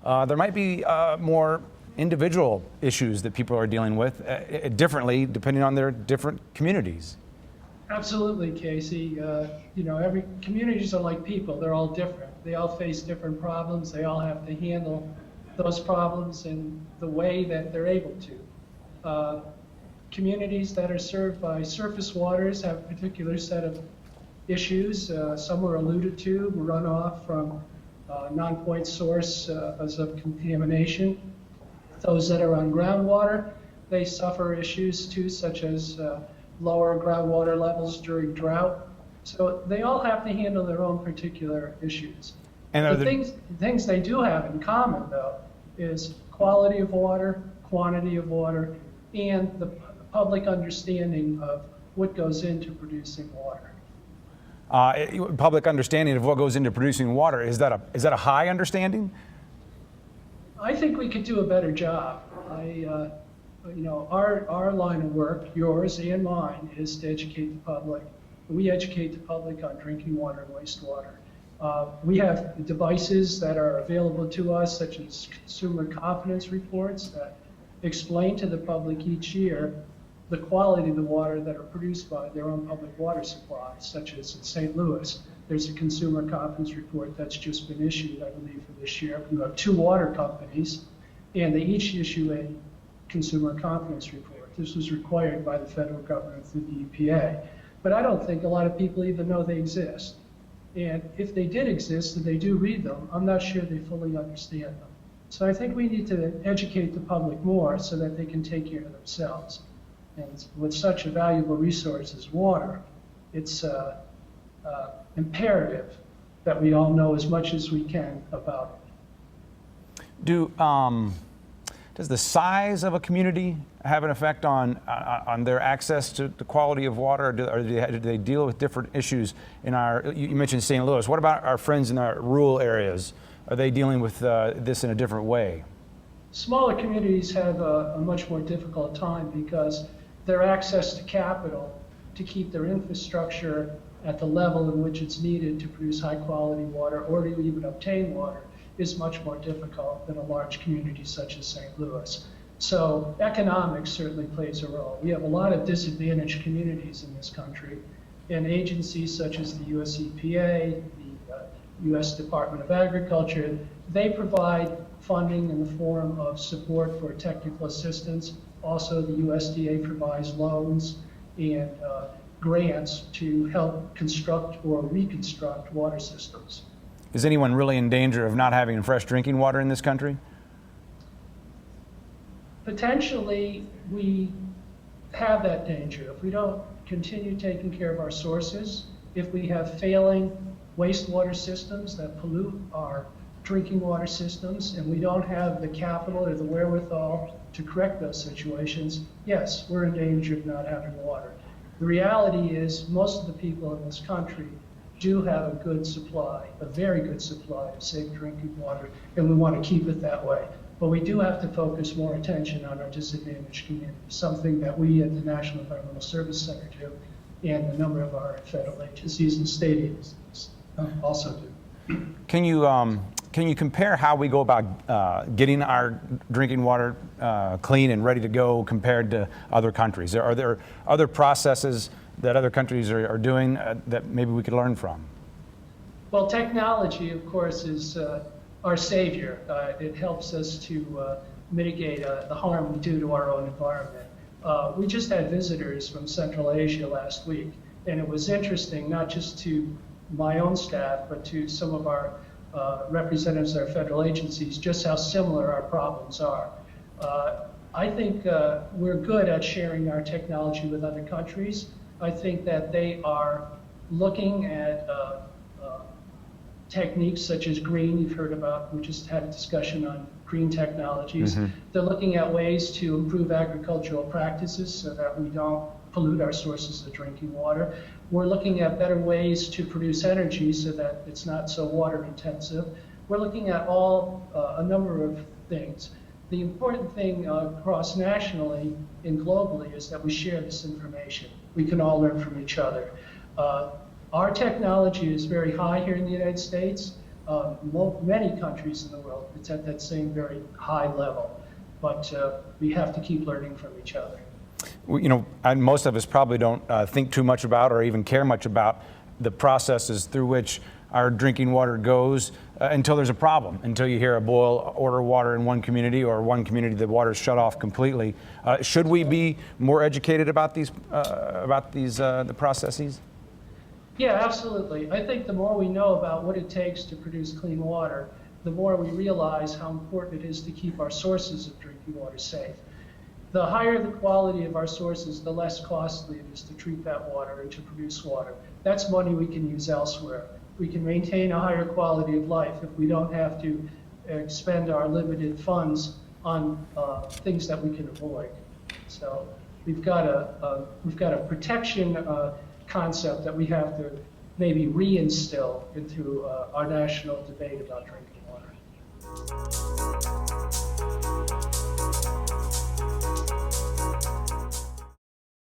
there might be more individual issues that people are dealing with differently depending on their different communities. Absolutely, Casey. Every communities are like people. They're all different. They all face different problems. They all have to handle those problems in the way that they're able to. Communities that are served by surface waters have a particular set of issues. Some were alluded to, runoff from non-point source of contamination. Those that are on groundwater, they suffer issues too, such as lower groundwater levels during drought. So they all have to handle their own particular issues. And the things they do have in common, though, is quality of water, quantity of water, and the public understanding of what goes into producing water. Public understanding of what goes into producing water, is that a high understanding? I think we could do a better job. Our line of work, yours and mine, is to educate the public. We educate the public on drinking water and wastewater. We have devices that are available to us, such as consumer confidence reports that explain to the public each year the quality of the water that are produced by their own public water supplies, such as in St. Louis. There's a consumer confidence report that's just been issued, I believe, for this year. We have 2 water companies, and they each issue a consumer confidence report. This was required by the federal government through the EPA. But I don't think a lot of people even know they exist. And if they did exist and they do read them, I'm not sure they fully understand them. So I think we need to educate the public more so that they can take care of themselves. And with such a valuable resource as water, it's imperative that we all know as much as we can about it. Does the size of a community have an effect on their access to the quality of water, or do they deal with different issues in you mentioned St. Louis. What about our friends in our rural areas? Are they dealing with this in a different way? Smaller communities have a much more difficult time because their access to capital to keep their infrastructure at the level in which it's needed to produce high quality water or to even obtain water is much more difficult than a large community such as St. Louis. So economics certainly plays a role. We have a lot of disadvantaged communities in this country, and agencies such as the US EPA, the US Department of Agriculture, they provide funding in the form of support for technical assistance. Also, the USDA provides loans and grants to help construct or reconstruct water systems. Is anyone really in danger of not having fresh drinking water in this country? Potentially, we have that danger. If we don't continue taking care of our sources, if we have failing wastewater systems that pollute our drinking water systems, and we don't have the capital or the wherewithal to correct those situations, yes, we're in danger of not having water. The reality is most of the people in this country do have a good supply, a very good supply of safe drinking water, and we want to keep it that way. But we do have to focus more attention on our disadvantaged communities, something that we at the National Environmental Service Center do, and a number of our federal agencies and state agencies also do. Can you compare how we go about getting our drinking water clean and ready to go compared to other countries? Are there other processes that other countries are doing that maybe we could learn from? Well, technology, of course, is our savior. It helps us to mitigate the harm we do to our own environment. We just had visitors from Central Asia last week, and it was interesting, not just to my own staff, but to some of our representatives of our federal agencies, just how similar our problems are. I think we're good at sharing our technology with other countries. I think that they are looking at techniques such as green, you've heard about, we just had a discussion on green technologies. Mm-hmm. They're looking at ways to improve agricultural practices so that we don't pollute our sources of drinking water. We're looking at better ways to produce energy so that it's not so water intensive. We're looking at a number of things. The important thing cross nationally and globally is that we share this information. We can all learn from each other. Our technology is very high here in the United States. Many countries in the world, it's at that same very high level. But we have to keep learning from each other. You know, and most of us probably don't think too much about or even care much about the processes through which our drinking water goes until there's a problem, until you hear a boil order water in one community, or one community the water's shut off completely. Should we be more educated about these the processes? Yeah, absolutely. I think the more we know about what it takes to produce clean water, the more we realize how important it is to keep our sources of drinking water safe. The higher the quality of our sources, the less costly it is to treat that water and to produce water. That's money we can use elsewhere. We can maintain a higher quality of life if we don't have to expend our limited funds on things that we can avoid. So we've got a protection concept that we have to maybe reinstill into our national debate about drinking